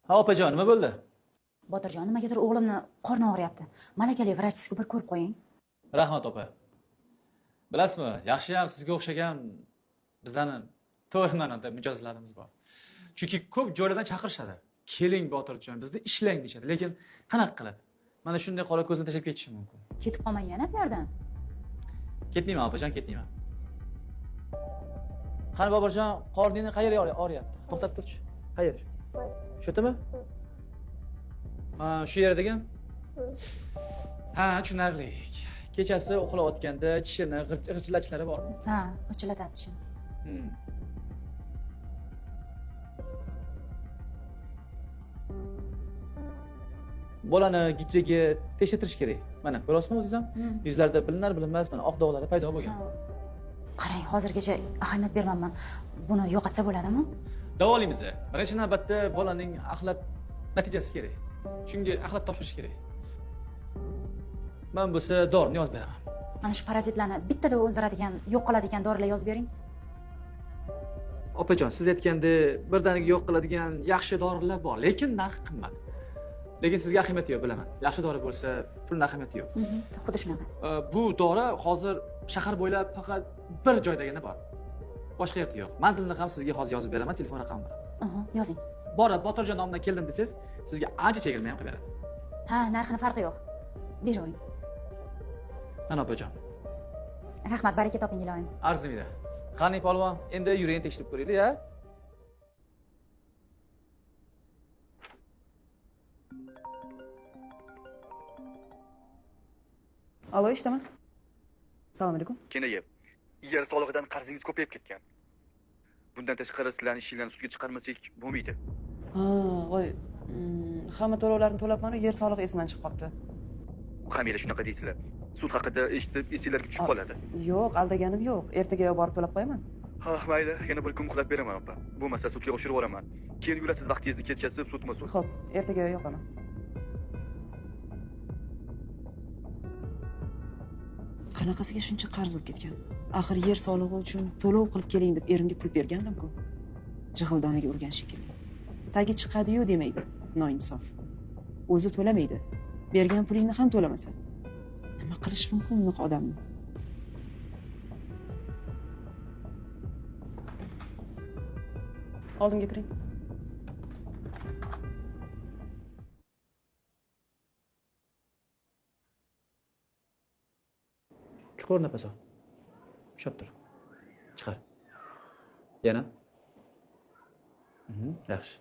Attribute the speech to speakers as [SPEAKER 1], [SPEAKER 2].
[SPEAKER 1] Ha, opajon, nima bo'ldi?
[SPEAKER 2] Botirjon, nimagadir o'g'limni qorni og'riyapti. Malakali vrachsiz bir ko'rib qo'ying.
[SPEAKER 1] Rahmat opa. Bilasizmi, yaxshiyam sizga o'xshagan bizlarning to'g'ri ma'noda mijozlarimiz bor. Chunki ko'p joylardan chaqirishadi. Keling Botirjon, bizda ishlang deyishadi, lekin qanaqa qilib? Mana shunday qora ko'zni tashlab ketishi mumkin.
[SPEAKER 2] Ketib qolmang yana bu yerdan.
[SPEAKER 1] Ketmayman opajon, ketmayman. Qani Boburjon, qorningni qayerga og'riyapti? To'xtab turchi. Qayer? Shu yerdami? Ha, shu yerdagi? Ha, tushunarli. Kechasi uxlayotganda tishini g'irchillatishlari bormi?
[SPEAKER 2] Ha, g'irchillatadi tishini.
[SPEAKER 1] Bolani gijjaga tekshirtirish kerak. Mana, ko'rasizmi o'zingiz ham? Yuzlarida bilinar-bilinmas mana oq dog'lari paydo bo'lgan.
[SPEAKER 2] Qarang, hozirgacha ahamiyat bermayman. Buni yo'qotsa bo'ladimi?
[SPEAKER 1] Davolaymiz. Birinchi navbatda bolaning axlat natijasi kerak. Shunga axlat topshirish kerak. Men bo'lsa dorini yozib beraman.
[SPEAKER 2] Mana shu parazitlarni bittada o'ldiradigan, yo'q qiladigan dorilar yozib bering.
[SPEAKER 1] Opajon, siz aytgandek birdaniga yo'q qiladigan yaxshi dorilar bor, lekin narxi qimmat. Lekin sizga ahamiyati yo'q, bilaman. Yaxshi dori bo'lsa, pulning ahamiyati yo'q.
[SPEAKER 2] Xuddi shunaqa.
[SPEAKER 1] Bu dori hozir shahar bo'ylab faqat bir joydagina bor. Boshqa yerda yo'q. Manzilni ham sizga hozir yozib beraman, telefon raqamim bilan.
[SPEAKER 2] Yozing.
[SPEAKER 1] Borib, Botirjon nomidan keldim desangiz, sizga ancha chegirma ham qilib beradi.
[SPEAKER 2] Ha, narxini farqi yo'q. Beravering.
[SPEAKER 1] Mana opajon.
[SPEAKER 2] Rahmat, baraka toping, iloyim.
[SPEAKER 1] Arzimaydi. Qani polvon, endi yuring tekshirib ko'raylik-a.
[SPEAKER 3] Alo, eshitaman. Assalomu alaykum.
[SPEAKER 4] Kenaga, yer solig'idan qarzingiz ko'payib ketgan. Bundan tashqari sizlarning ishinglarni sudga chiqarmasak bo'lmaydi.
[SPEAKER 3] Ha, voy. Hamma to'lovlarni to'labman-ku, yer solig'i esimdan chiqib qolibdi.
[SPEAKER 4] Hammalar shunaqa deysizlar. Sud haqida eshitib, esinglarga tushib qoladi.
[SPEAKER 3] Yo'q, aldaganim yo'q. Ertaga borib to'lab qo'yaman.
[SPEAKER 4] Ha, mayli, yana bir kun muhlat beraman, opa. Bo'lmasa sudga oshirib yuboraman. Keyin yurasiz vaqtingizni ketkazib, sudma-sud.
[SPEAKER 3] Xo'p, ertaga yo'qaman. Qanaqasiga shuncha qarz bo'lib ketgan? Axir yer solig'i uchun to'lov qilib keling deb erimga pul bergandim-ku. Jig'ildonaga urgan shekilli. Tagi chiqadi-yu demaydi. Noinsof. O'zi to'lamaydi. Bergan pulingni ham to'lamasa. Nima qilish mumkin unaqa odamni? Oldimga kiring.
[SPEAKER 1] Chuqur nafas ol. Ushlab tur. Chiqar. Yana. Yaxshi.